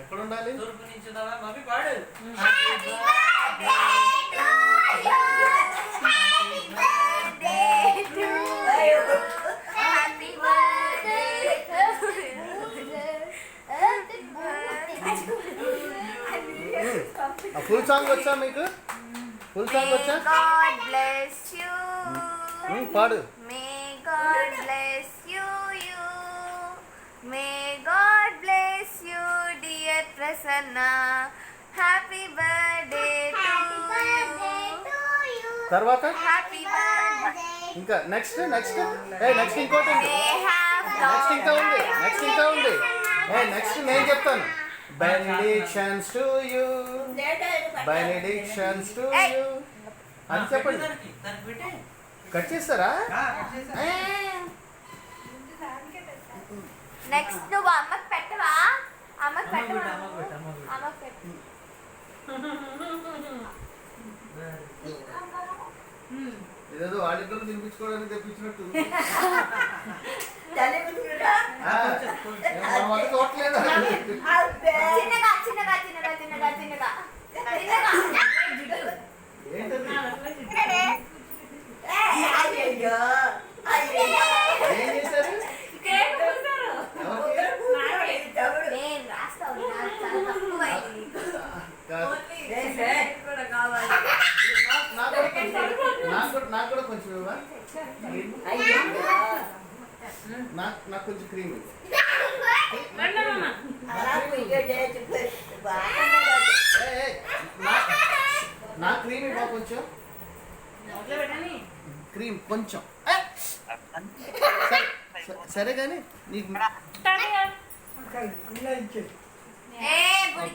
ఎక్కడ ఉండాలి? తూర్పు నుంచి మమ్మీ పాడు. ఫుల్ సాంగ్ వచ్చా మీకు? ఫుల్ సాంగ్ వచ్చా? God bless you. పాడు. May God bless you. May God bless you, dear Prasanna. Happy birthday to you. తర్వాత Happy birthday. ఇంకా నెక్స్ట్ నెక్స్ట్ ఇంకోటి ఉంది. నెక్స్ట్ ఇంకా ఉంది. నెక్స్ట్ నేను చెప్తాను. Benedictions to you. Benedictions to you. అని చెప్పండి. కట్ చేస్తారా? నెక్స్ట్ నువ్వు అమ్మకి పెట్టవా? అమ్మకి పెట్టవా? అమ్మకి పెట్టు. ఇదేదో వాళ్ళిద్దరు తినిపించుకోవడానికి తెప్పించినట్టు. నాకు కూడా కొంచెం నాకు కొంచెం క్రీమ్ నా క్రీమ్ ఇవ్వ కొంచెం క్రీమ్ కొంచెం సరే కానీ నీకు